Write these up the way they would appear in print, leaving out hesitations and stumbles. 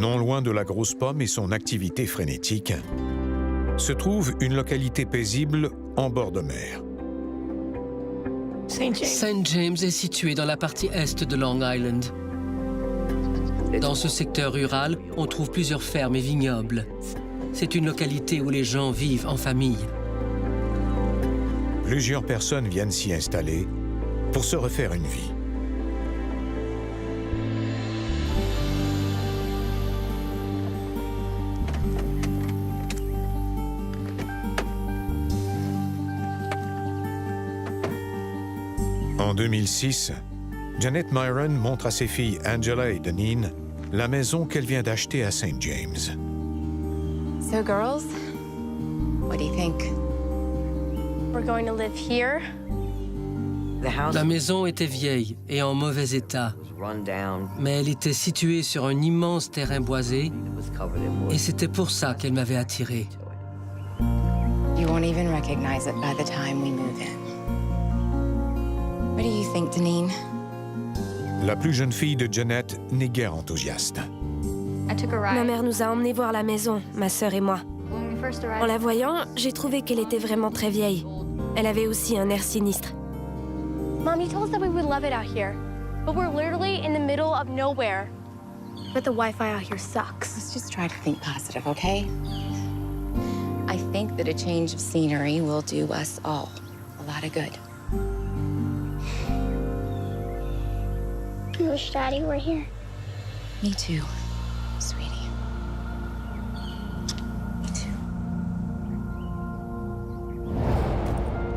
Non loin de la Grosse Pomme et son activité frénétique, se trouve une localité paisible en bord de mer. St. James est situé dans la partie est de Long Island. Dans ce secteur rural, on trouve plusieurs fermes et vignobles. C'est une localité où les gens vivent en famille. Plusieurs personnes viennent s'y installer pour se refaire une vie. En 2006, Janet Myron montre à ses filles Angela et Deneen la maison qu'elle vient d'acheter à St. James. So girls, what do you think? We're going to live here. La maison était vieille et en mauvais état, mais elle était située sur un immense terrain boisé et c'était pour ça qu'elle m'avait attiré. You won't even recognize it by the time we move in. What do you think, Deneen? La plus jeune fille de Janet n'est guère enthousiaste. Ma mère nous a emmenés voir la maison, ma sœur et moi. En la voyant, j'ai trouvé qu'elle était vraiment très vieille. Elle avait aussi un air sinistre. Mom, you told us that we would love it out here, but we're literally in the middle of nowhere. But the Wi-Fi out here sucks. Let's just try to think positive, okay? I think that a change of scenery will do us all a lot of good. I wish Daddy were here. Me too, sweetie. Me too.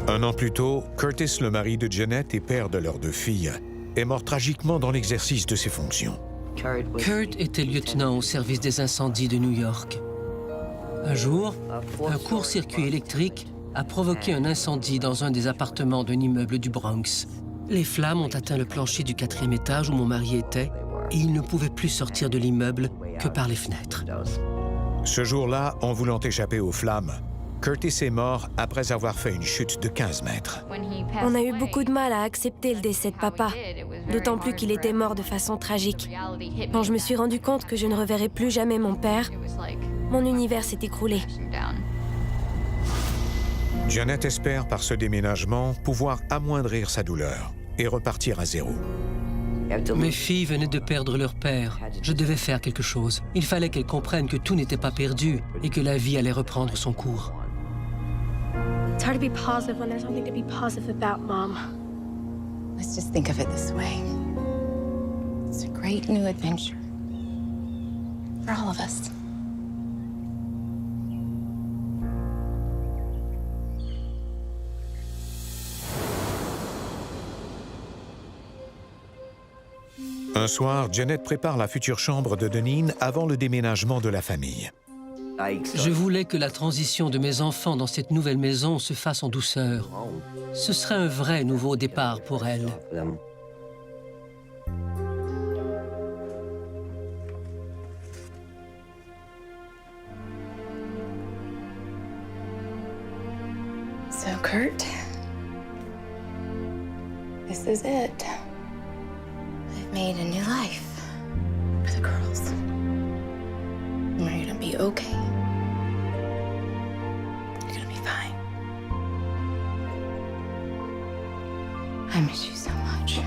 Un an plus tôt, Curtis, le mari de Janet et père de leurs deux filles, est mort tragiquement dans l'exercice de ses fonctions. Kurt était lieutenant au service des incendies de New York. Un jour, un court-circuit électrique a provoqué un incendie dans un des appartements d'un immeuble du Bronx. Les flammes ont atteint le plancher du 4e étage où mon mari était et il ne pouvait plus sortir de l'immeuble que par les fenêtres. Ce jour-là, en voulant échapper aux flammes, Curtis est mort après avoir fait une chute de 15 mètres. On a eu beaucoup de mal à accepter le décès de papa, d'autant plus qu'il était mort de façon tragique. Quand je me suis rendu compte que je ne reverrais plus jamais mon père, mon univers s'est écroulé. Janet espère par ce déménagement pouvoir amoindrir sa douleur et repartir à zéro. Mes filles venaient de perdre leur père. Je devais faire quelque chose. Il fallait qu'elles comprennent que tout n'était pas perdu et que la vie allait reprendre son cours. It's hard to be positive when there's something to be positive about, Mom. Let's just think of it this way. It's a great new adventure. For all of us. Un soir, Janet prépare la future chambre de Deneen avant le déménagement de la famille. Je voulais que la transition de mes enfants dans cette nouvelle maison se fasse en douceur. Ce serait un vrai nouveau départ pour elles. So, Kurt, this is it. I've made a new life for the girls. We're gonna be okay. You're gonna be fine. I miss you so much.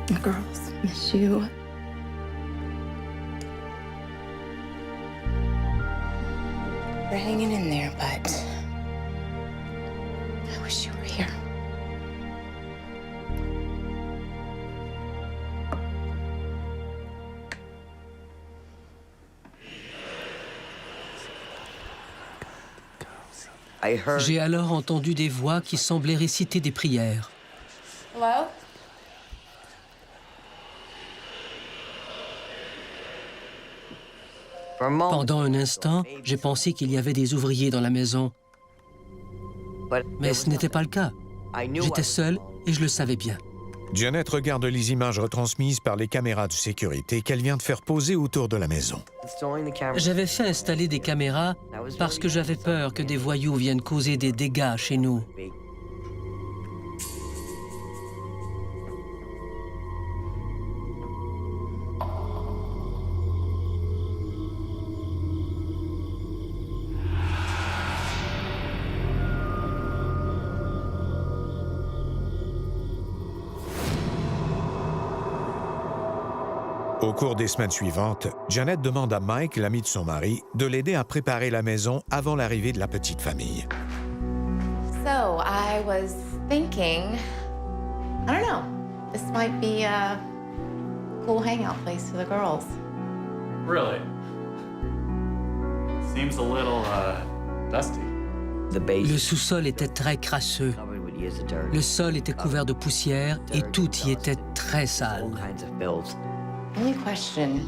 The girls miss you. We're hanging in there, but I wish you were here. J'ai alors entendu des voix qui semblaient réciter des prières. Hello? Pendant un instant, j'ai pensé qu'il y avait des ouvriers dans la maison. Mais ce n'était pas le cas. J'étais seul et je le savais bien. Janet regarde les images retransmises par les caméras de sécurité qu'elle vient de faire poser autour de la maison. J'avais fait installer des caméras parce que j'avais peur que des voyous viennent causer des dégâts chez nous. Au cours des semaines suivantes, Janet demande à Mike, l'ami de son mari, de l'aider à préparer la maison avant l'arrivée de la petite famille. So I was thinking, I don't know, this might be a cool hangout place for the girls. Really? Seems a little, dusty. Le sous-sol était très crasseux. Le sol était couvert de poussière et tout y était très sale. Only question,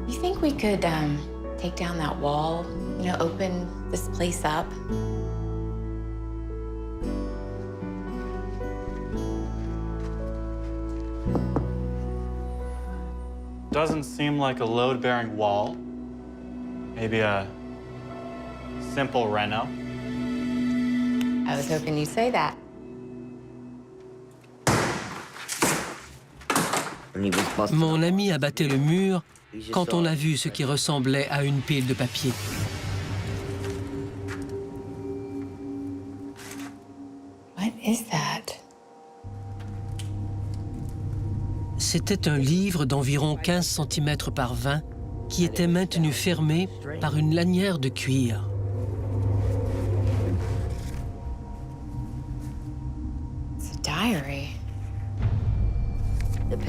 you think we could take down that wall, open this place up? Doesn't seem like a load-bearing wall. Maybe a simple reno. I was hoping you'd say that. Mon ami abattait le mur quand on a vu ce qui ressemblait à une pile de papier. What is that? C'était un livre d'environ 15 cm par 20 qui était maintenu fermé par une lanière de cuir. It's a diary.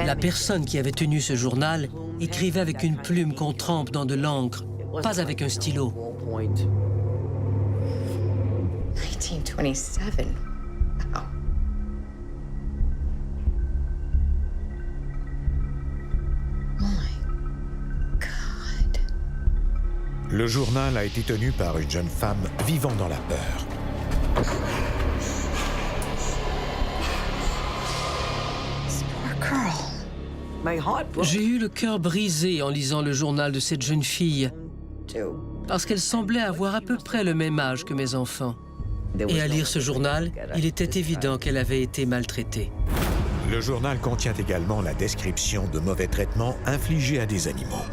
La personne qui avait tenu ce journal écrivait avec une plume qu'on trempe dans de l'encre, pas avec un stylo. 1927. Wow. Oh my God. Le journal a été tenu par une jeune femme vivant dans la peur. This poor girl. J'ai eu le cœur brisé en lisant le journal de cette jeune fille, parce qu'elle semblait avoir à peu près le même âge que mes enfants. Et à lire ce journal, il était évident qu'elle avait été maltraitée. Le journal contient également la description de mauvais traitements infligés à des animaux.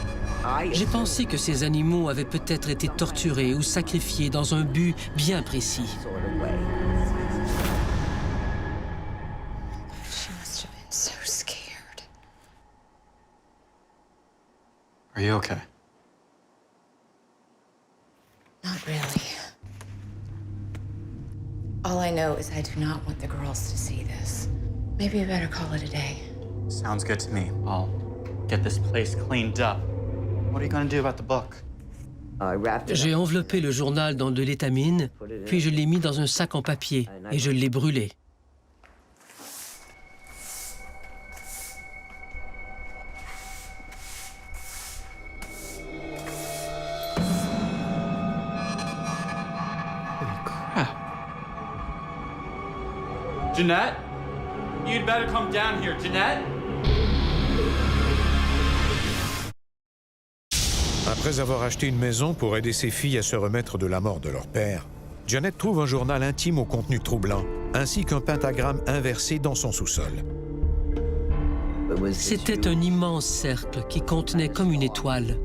J'ai pensé que ces animaux avaient peut-être été torturés ou sacrifiés dans un but bien précis. She must have been so scared. Are you okay? Not really. All I know is I do not want the girls to see this. Maybe we better call it a day. Sounds good to me. I'll get this place cleaned up. What are you gonna do about the book? J'ai enveloppé le journal dans de l'étamine, puis je l'ai mis dans un sac en papier et je l'ai brûlé. Holy crap. Jeanette? You'd better come down here, Jeanette? Après avoir acheté une maison pour aider ses filles à se remettre de la mort de leur père, Janet trouve un journal intime au contenu troublant, ainsi qu'un pentagramme inversé dans son sous-sol. C'était un immense cercle qui contenait comme une étoile.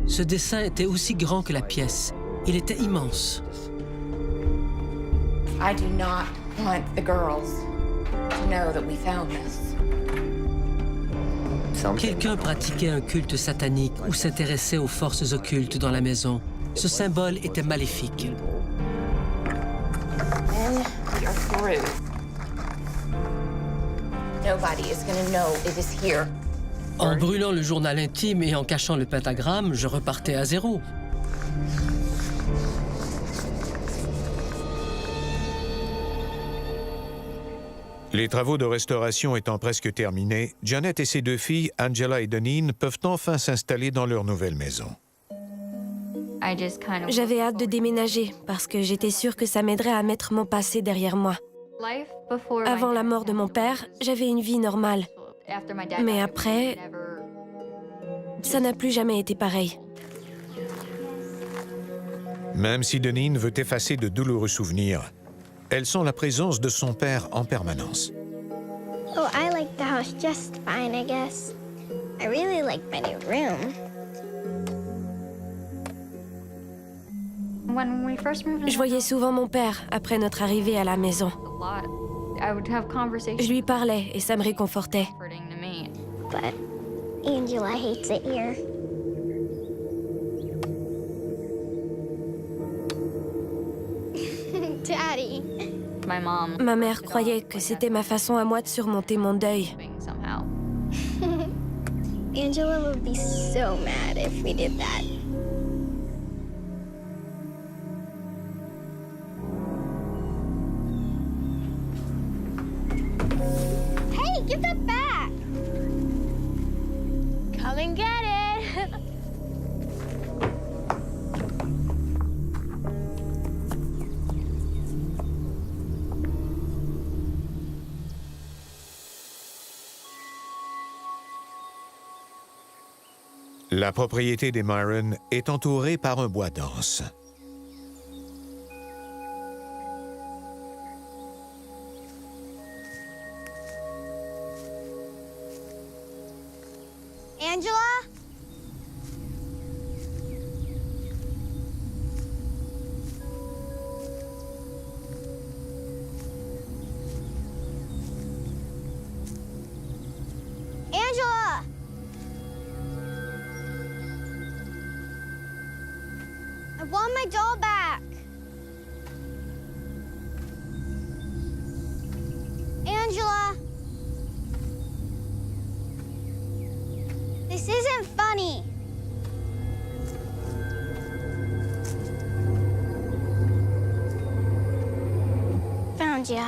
Ce dessin était aussi grand que la pièce. Il était immense. I do not want the girls to know that we found this. Quelqu'un pratiquait un culte satanique ou s'intéressait aux forces occultes dans la maison. Ce symbole était maléfique. Then we are through. Nobody is going to know it is here. En brûlant le journal intime et en cachant le pentagramme, je repartais à zéro. Les travaux de restauration étant presque terminés, Janet et ses deux filles, Angela et Deneen, peuvent enfin s'installer dans leur nouvelle maison. J'avais hâte de déménager parce que j'étais sûre que ça m'aiderait à mettre mon passé derrière moi. Avant la mort de mon père, j'avais une vie normale. Mais après, ça n'a plus jamais été pareil. Même si Deneen veut effacer de douloureux souvenirs, elle sent la présence de son père en permanence. Oh, I like the house just fine, I guess. I really like my new room. Je voyais souvent mon père après notre arrivée à la maison. Je lui parlais et ça me réconfortait. But Angela hates it here. Daddy. Ma mère croyait que c'était ma façon à moi de surmonter mon deuil. Angela would be so mad if we did that. Hey, give that back! Come and get it. La propriété des Myron est entourée par un bois dense. Angela? Angela! I want my doll back. Angela! This isn't funny. Found ya.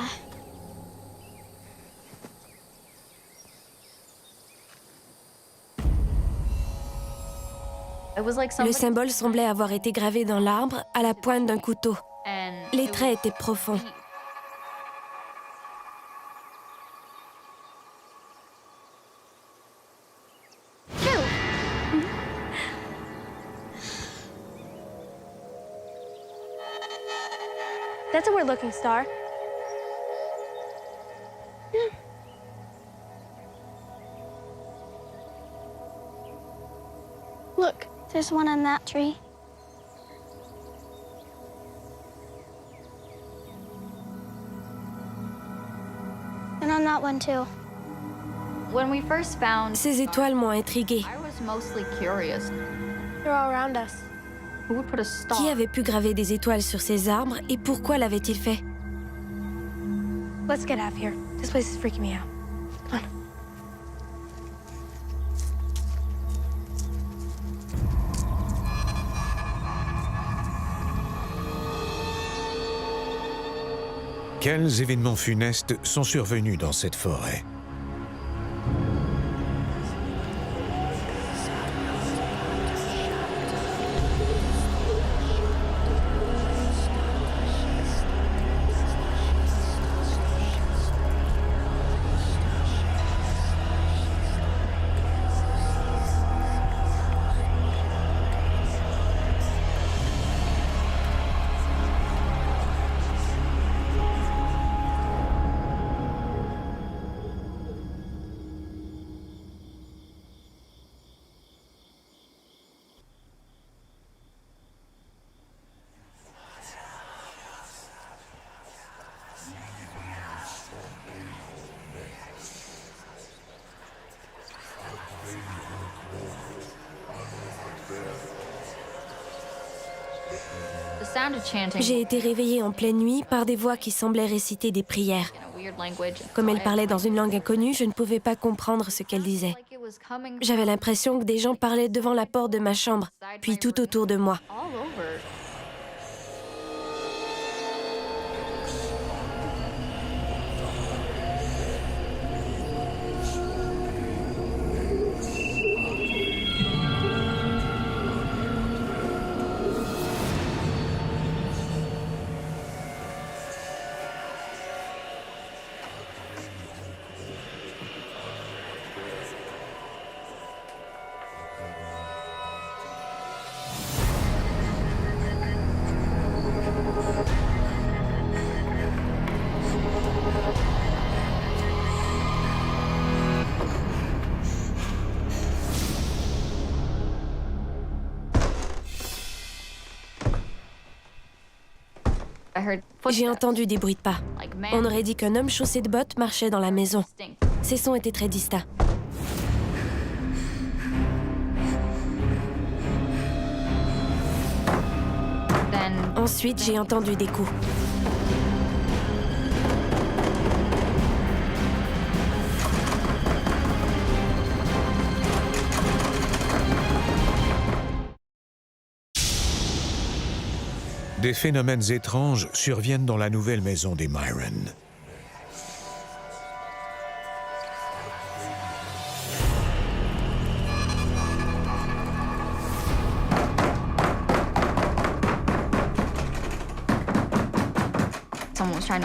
Le symbole semblait avoir été gravé dans l'arbre à la pointe d'un couteau. Les traits étaient profonds. That's a weird-looking star. Look, there's one on that tree. And on that one too. Ces étoiles m'ont intriguée. They're all around us. Qui avait pu graver des étoiles sur ces arbres et pourquoi l'avait-il fait? Let's get out of here. This place is freaking me out. Come on. Quels événements funestes sont survenus dans cette forêt? J'ai été réveillée en pleine nuit par des voix qui semblaient réciter des prières. Comme elles parlaient dans une langue inconnue, je ne pouvais pas comprendre ce qu'elles disaient. J'avais l'impression que des gens parlaient devant la porte de ma chambre, puis tout autour de moi. J'ai entendu des bruits de pas. On aurait dit qu'un homme chaussé de bottes marchait dans la maison. Ces sons étaient très distincts. Ensuite, j'ai entendu des coups. Des phénomènes étranges surviennent dans la nouvelle maison des Myron.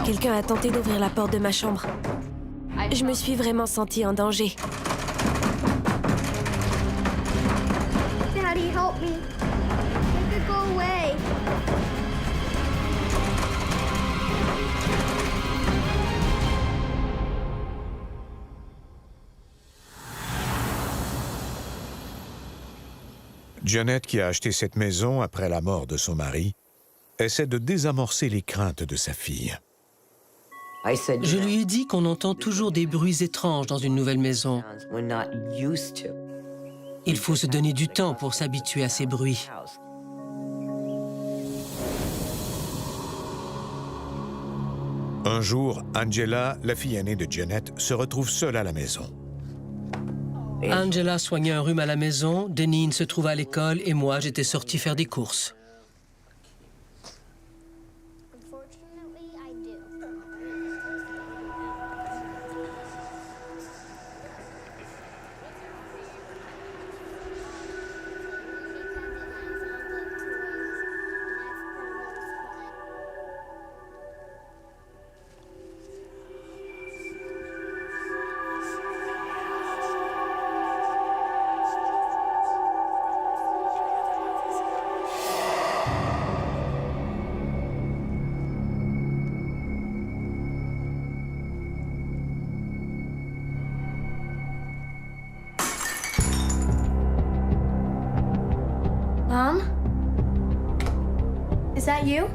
Quelqu'un a tenté d'ouvrir la porte de ma chambre. Je me suis vraiment sentie en danger. Daddy, help me. Make it go away. Janet, qui a acheté cette maison après la mort de son mari, essaie de désamorcer les craintes de sa fille. Je lui ai dit qu'on entend toujours des bruits étranges dans une nouvelle maison. Il faut se donner du temps pour s'habituer à ces bruits. Un jour, Angela, la fille aînée de Janet, se retrouve seule à la maison. Angela soignait un rhume à la maison, Deneen se trouvait à l'école et moi, j'étais sorti faire des courses. Unfortunately, I do. Mom? Is that you?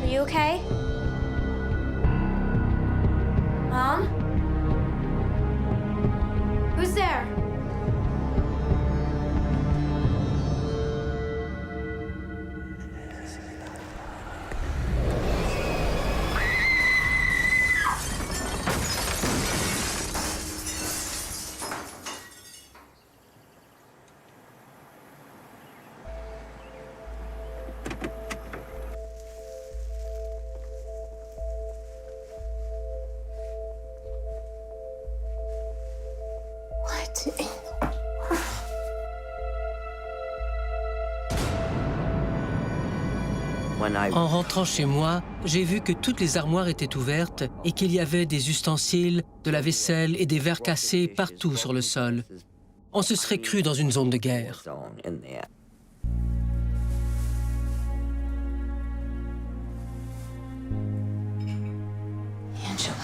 Are you okay? Mom? Who's there? What in the world? En rentrant chez moi, j'ai vu que toutes les armoires étaient ouvertes et qu'il y avait des ustensiles, de la vaisselle et des verres cassés partout sur le sol. On se serait cru dans une zone de guerre. Angela,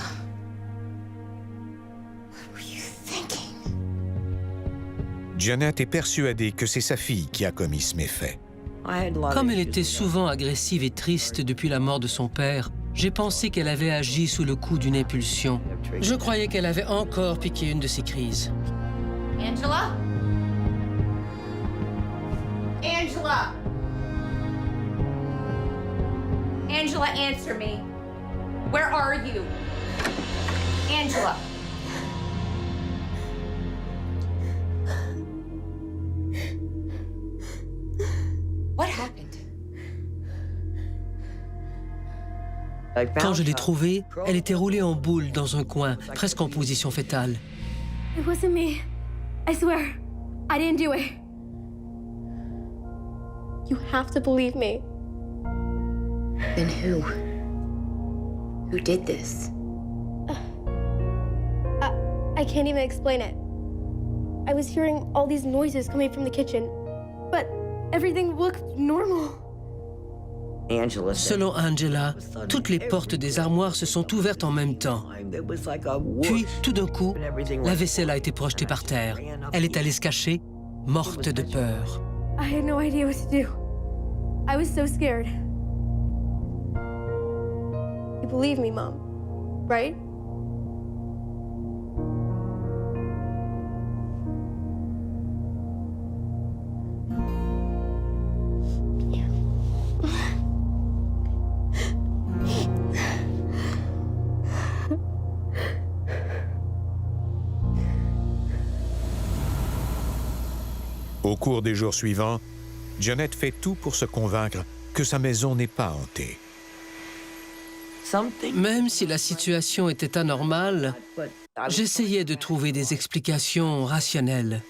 what were you thinking? Janet est persuadée que c'est sa fille qui a commis ce méfait. Comme elle était souvent agressive et triste depuis la mort de son père, j'ai pensé qu'elle avait agi sous le coup d'une impulsion. Je croyais qu'elle avait encore piqué une de ses crises. Angela? Angela! Angela, answer me. Where are you? Angela. What happened? Quand je l'ai trouvée, elle était roulée en boule dans un coin, presque en position fétale. It wasn't me. I swear. I didn't do it. You have to believe me. Then who? Who did this? I can't even explain it. I was hearing all these noises coming from the kitchen, but everything looked normal. Selon Angela, toutes les portes des armoires se sont ouvertes en même temps. Puis, tout d'un coup, la vaisselle a été projetée par terre. Elle est allée se cacher, morte de peur. I had no idea what to do. I was so scared. You believe me, Mom, right? Au cours des jours suivants, Janet fait tout pour se convaincre que sa maison n'est pas hantée. Même si la situation était anormale, j'essayais de trouver des explications rationnelles.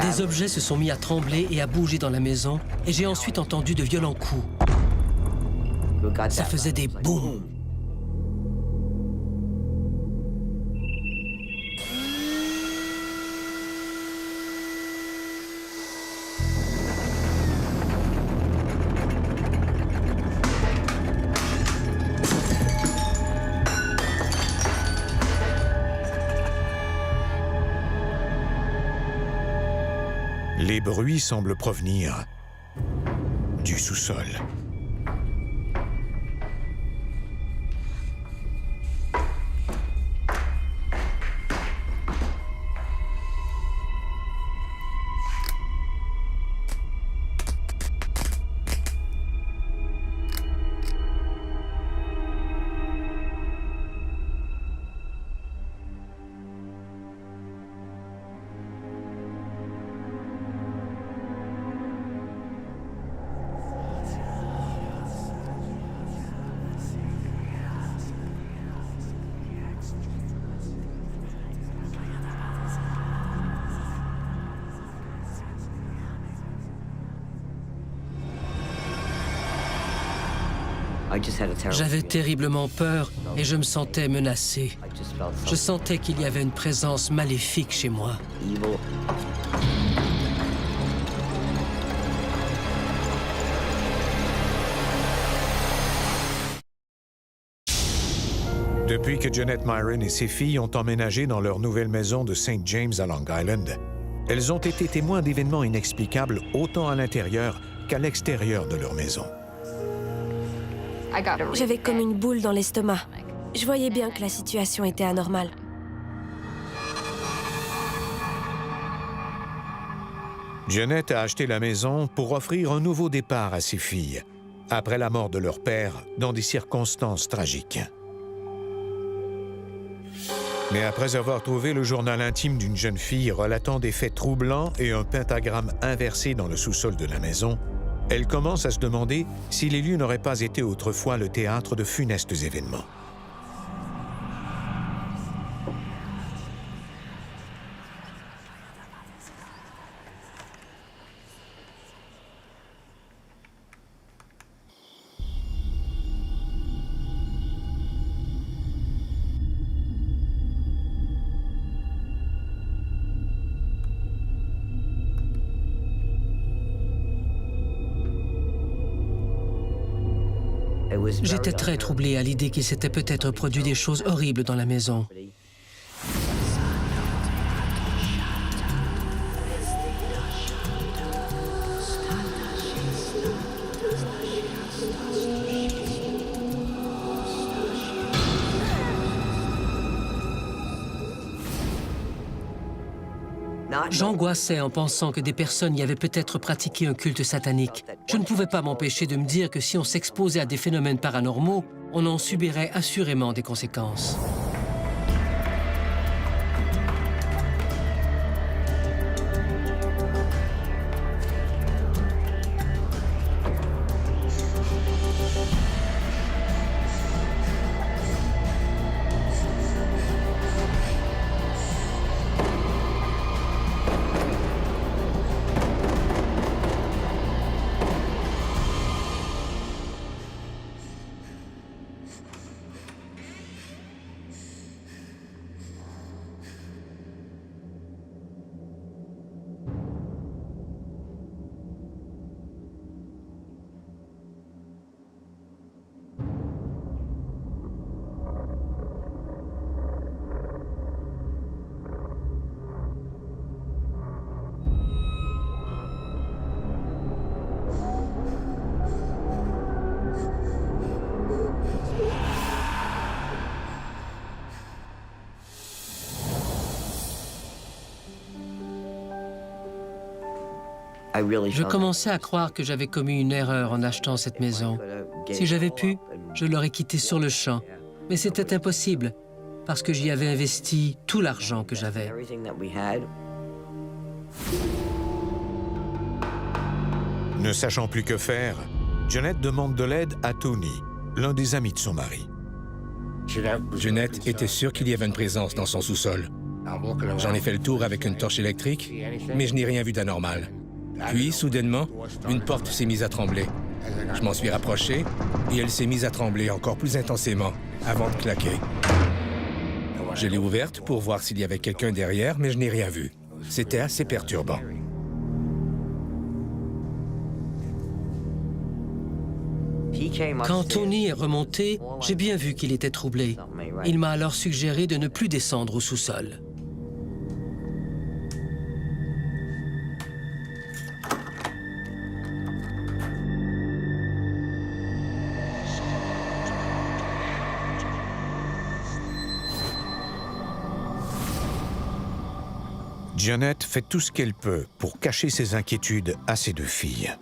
Des objets se sont mis à trembler et à bouger dans la maison, et j'ai ensuite entendu de violents coups. Ça faisait des booms. Les bruits semblent provenir du sous-sol. J'avais terriblement peur et je me sentais menacé. Je sentais qu'il y avait une présence maléfique chez moi. Depuis que Janet Myron et ses filles ont emménagé dans leur nouvelle maison de St. James à Long Island, elles ont été témoins d'événements inexplicables autant à l'intérieur qu'à l'extérieur de leur maison. J'avais comme une boule dans l'estomac. Je voyais bien que la situation était anormale. Janet a acheté la maison pour offrir un nouveau départ à ses filles, après la mort de leur père dans des circonstances tragiques. Mais après avoir trouvé le journal intime d'une jeune fille relatant des faits troublants et un pentagramme inversé dans le sous-sol de la maison, elle commence à se demander si les lieux n'auraient pas été autrefois le théâtre de funestes événements. J'étais très troublé à l'idée qu'il s'était peut-être produit des choses horribles dans la maison. J'angoissais en pensant que des personnes y avaient peut-être pratiqué un culte satanique. Je ne pouvais pas m'empêcher de me dire que si on s'exposait à des phénomènes paranormaux, on en subirait assurément des conséquences. Je commençais à croire que j'avais commis une erreur en achetant cette maison. Si j'avais pu, je l'aurais quittée sur le champ. Mais c'était impossible, parce que j'y avais investi tout l'argent que j'avais. Ne sachant plus que faire, Jeanette demande de l'aide à Tony, l'un des amis de son mari. Jeanette était sûre qu'il y avait une présence dans son sous-sol. J'en ai fait le tour avec une torche électrique, mais je n'ai rien vu d'anormal. Puis, soudainement, une porte s'est mise à trembler. Je m'en suis rapproché et elle s'est mise à trembler encore plus intensément avant de claquer. Je l'ai ouverte pour voir s'il y avait quelqu'un derrière, mais je n'ai rien vu. C'était assez perturbant. Quand Tony est remonté, j'ai bien vu qu'il était troublé. Il m'a alors suggéré de ne plus descendre au sous-sol. Jeanette fait tout ce qu'elle peut pour cacher ses inquiétudes à ses deux filles.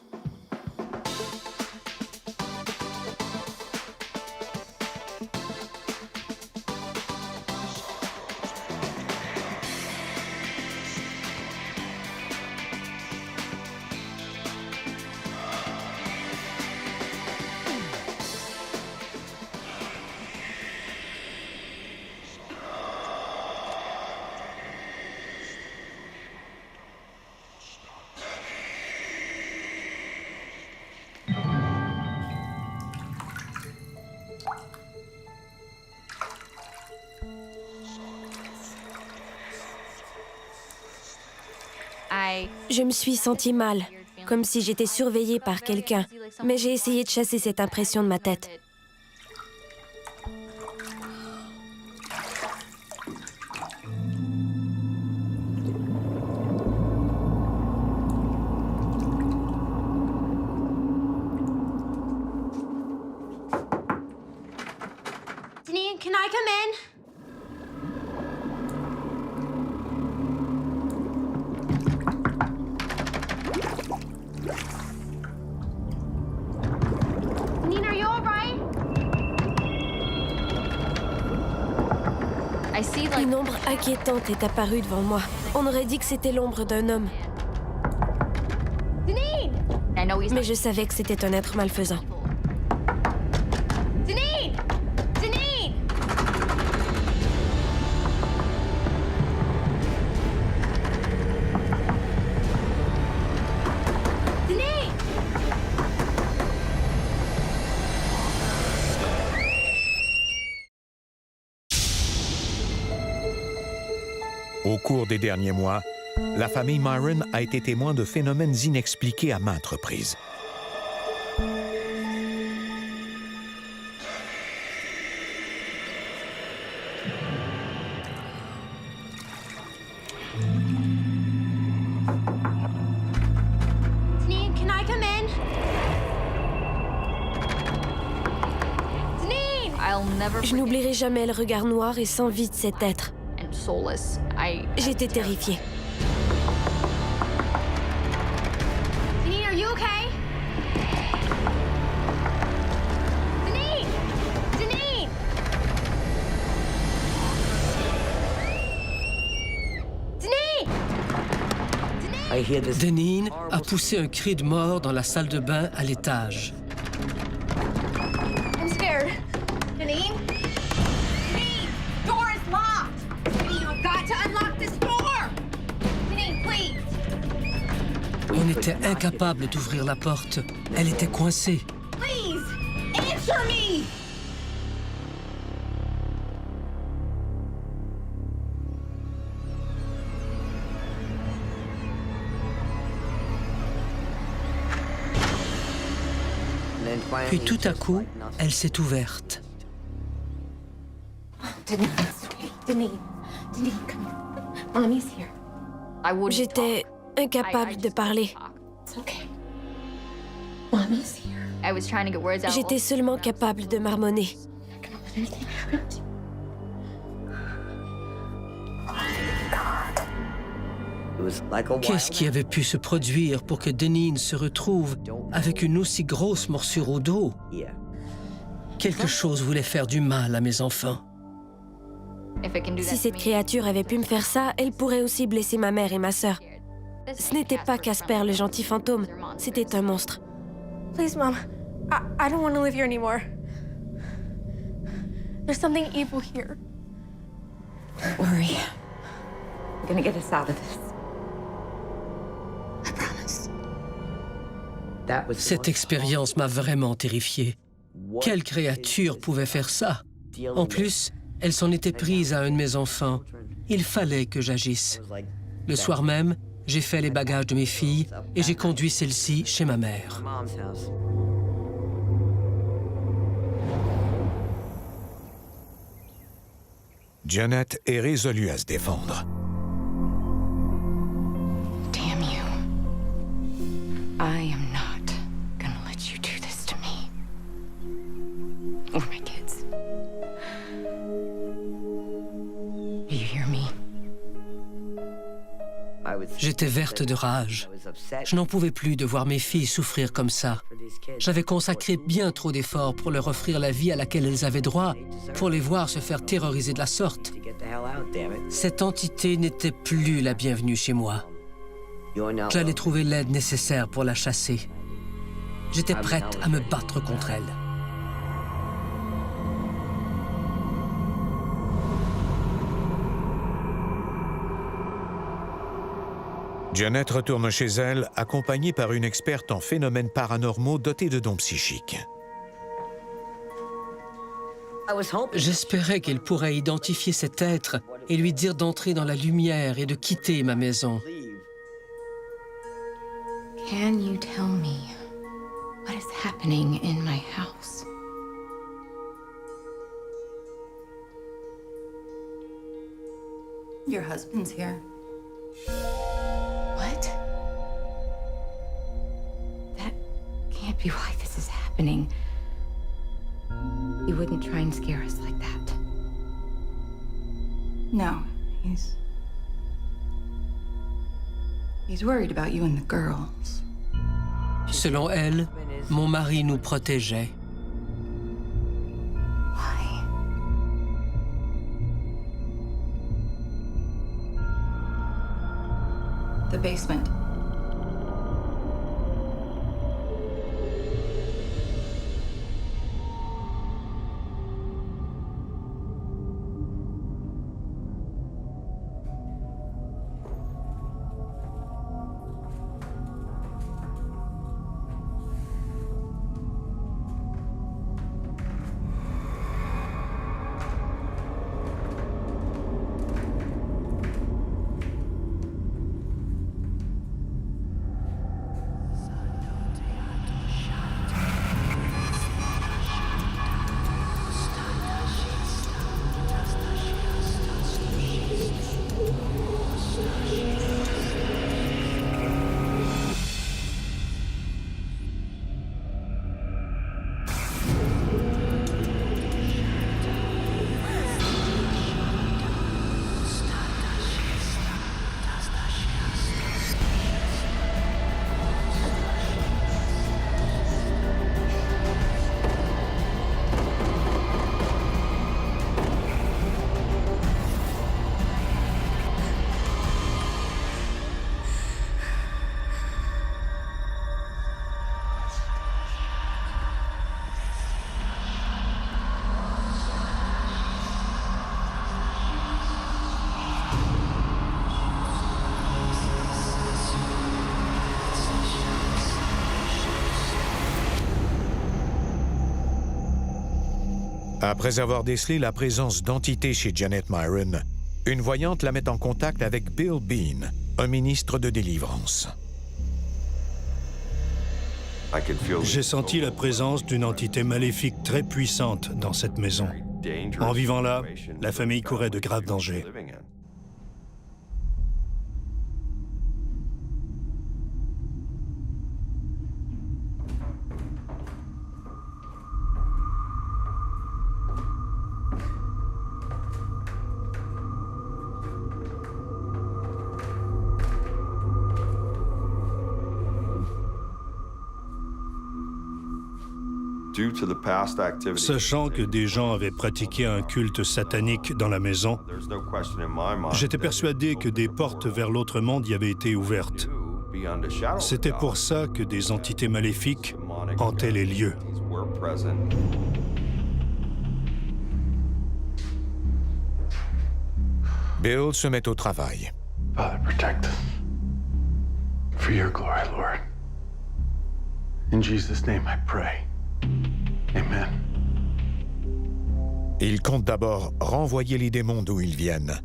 Je me suis sentie mal, comme si j'étais surveillée par quelqu'un, mais j'ai essayé de chasser cette impression de ma tête. Deneen, can I come in? Deneen, are you all right? Une ombre inquiétante est apparue devant moi. On aurait dit que c'était l'ombre d'un homme. Deneen! Mais je savais que c'était un être malfaisant. Deneen! Deneen! Deneen! Au cours des derniers mois, la famille Myron a été témoin de phénomènes inexpliqués à maintes reprises. Deneen, can I come in? Deneen! Je n'oublierai jamais le regard noir et sans vie de cet être. J'étais terrifiée. Deneen, are you okay? Deneen! Deneen! Deneen! Deneen a poussé un cri de mort dans la salle de bain à l'étage. I'm scared. Deneen? Deneen! Door is locked! Deneen, you've got to unlock this door! Deneen, please! On était incapable d'ouvrir la porte. Elle était coincée. Please! Answer me! Puis tout à coup, elle s'est ouverte. Deneen, Deneen, Deneen, come here. Mommy's here. J'étais incapable de parler. It's okay. Mommy's here. J'étais seulement capable de marmonner. Come on, anything happened? Qu'est-ce qui avait pu se produire pour que Deneen se retrouve avec une aussi grosse morsure au dos? Quelque chose voulait faire du mal à mes enfants. Si cette créature avait pu me faire ça, elle pourrait aussi blesser ma mère et ma sœur. Ce n'était pas Casper, le gentil fantôme. C'était un monstre. Please, Mom. I don't want to live here anymore. There's something evil here. Don't worry. I'm gonna get us out of this. I promise. Cette expérience m'a vraiment terrifié. Quelle créature pouvait faire ça? En plus, elle s'en était prise à un de mes enfants. Il fallait que j'agisse. Le soir même, j'ai fait les bagages de mes filles et j'ai conduit celle-ci chez ma mère. Janet est résolue à se défendre. Damn you. I am not gonna let you do this to me. Or my kids. Do you hear me? J'étais verte de rage. Je n'en pouvais plus de voir mes filles souffrir comme ça. J'avais consacré bien trop d'efforts pour leur offrir la vie à laquelle elles avaient droit, pour les voir se faire terroriser de la sorte. Cette entité n'était plus la bienvenue chez moi. J'allais trouver l'aide nécessaire pour la chasser. J'étais prête à me battre contre elle. Janet retourne chez elle, accompagnée par une experte en phénomènes paranormaux dotée de dons psychiques. J'espérais qu'elle pourrait identifier cet être et lui dire d'entrer dans la lumière et de quitter ma maison. Can you tell me what is happening in my house? Your husband's here. What? That can't be why this is happening. He wouldn't try and scare us like that. No, he's worried about you and the girls. Selon elle, mon mari nous protégeait. Why? The basement. Après avoir décelé la présence d'entités chez Janet Myron, une voyante la met en contact avec Bill Bean, un ministre de délivrance. J'ai senti la présence d'une entité maléfique très puissante dans cette maison. En vivant là, la famille courait de graves dangers. Sachant que des gens avaient pratiqué un culte satanique dans la maison, j'étais persuadé que des portes vers l'autre monde y avaient été ouvertes. C'était pour ça que des entités maléfiques hantaient les lieux. Bill se met au travail. Father, protect us. For your glory, Lord. In Jesus' name I pray. Amen. Il compte d'abord renvoyer les démons d'où ils viennent,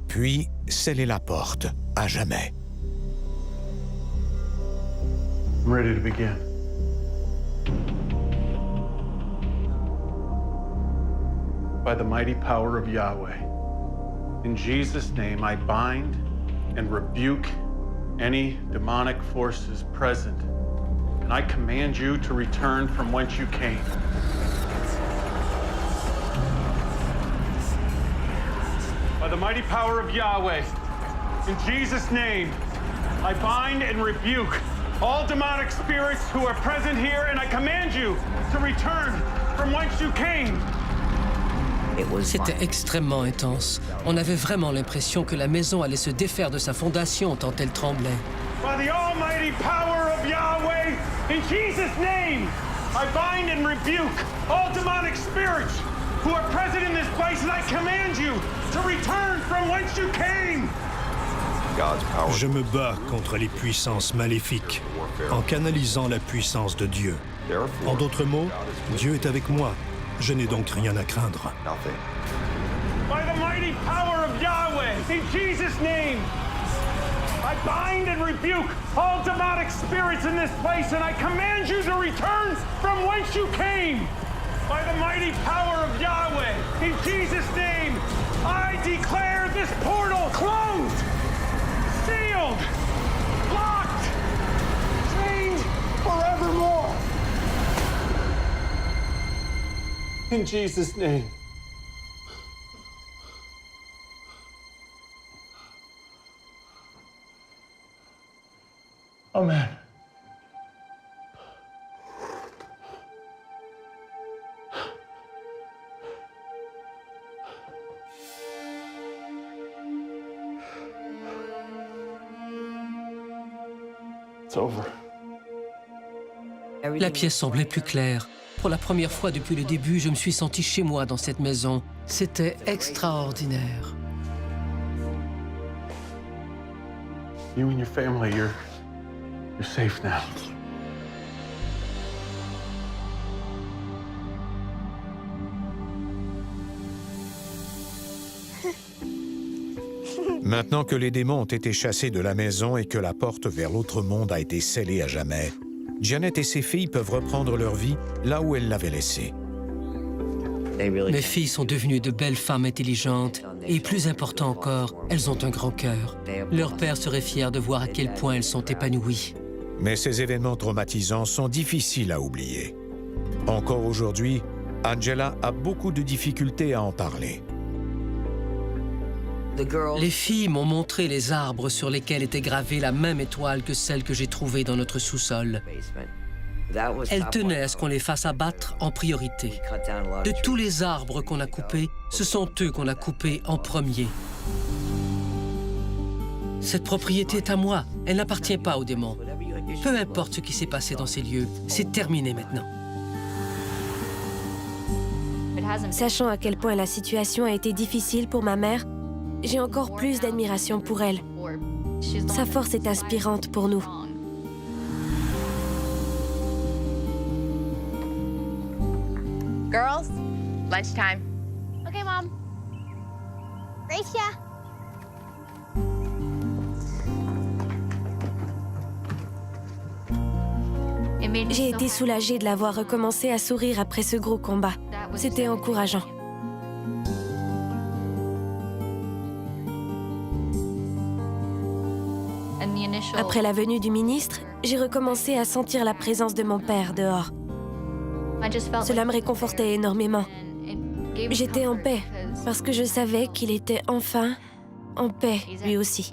puis sceller la porte à jamais. I'm ready to begin. By the mighty power of Yahweh, in Jesus' name I bind and rebuke any demonic forces present, and I command you to return from whence you came. By the mighty power of Yahweh, in Jesus' name, I bind and rebuke all demonic spirits who are present here, and I command you to return from whence you came. C'était extrêmement intense. On avait vraiment l'impression que la maison allait se défaire de sa fondation tant elle tremblait. By the almighty power of Yahweh, in Jesus' name, I bind and rebuke all demonic spirits who are present in this place, and I command you to return from whence you came. Je me bats contre les puissances maléfiques en canalisant la puissance de Dieu. En d'autres mots, Dieu est avec moi. Je n'ai donc rien à craindre. By the mighty power of Yahweh, in Jesus' name, I bind and rebuke all demonic spirits in this place, and I command you to return from whence you came. By the mighty power of Yahweh, in Jesus' name, I declare this portal closed, sealed, locked, chained forevermore. In Jesus' name. Amen. It's over. La pièce semblait plus claire. Pour la première fois depuis le début, je me suis senti chez moi dans cette maison. C'était extraordinaire. You and your family, you're safe now. Maintenant que les démons ont été chassés de la maison et que la porte vers l'autre monde a été scellée à jamais, Janet et ses filles peuvent reprendre leur vie là où elles l'avaient laissée. Mes filles sont devenues de belles femmes intelligentes et, plus important encore, elles ont un grand cœur. Leur père serait fier de voir à quel point elles sont épanouies. Mais ces événements traumatisants sont difficiles à oublier. Encore aujourd'hui, Angela a beaucoup de difficultés à en parler. Les filles m'ont montré les arbres sur lesquels était gravée la même étoile que celle que j'ai trouvée dans notre sous-sol. Elles tenaient à ce qu'on les fasse abattre en priorité. De tous les arbres qu'on a coupés, ce sont eux qu'on a coupés en premier. Cette propriété est à moi, elle n'appartient pas aux démons. Peu importe ce qui s'est passé dans ces lieux, c'est terminé maintenant. Sachant à quel point la situation a été difficile pour ma mère, j'ai encore plus d'admiration pour elle. Sa force est inspirante pour nous. Girls, lunchtime. Okay, Mom. Gracia. J'ai été soulagée de la voir recommencer à sourire après ce gros combat. C'était encourageant. Après la venue du ministre, j'ai recommencé à sentir la présence de mon père dehors. Cela me réconfortait énormément. J'étais en paix parce que je savais qu'il était enfin en paix, lui aussi.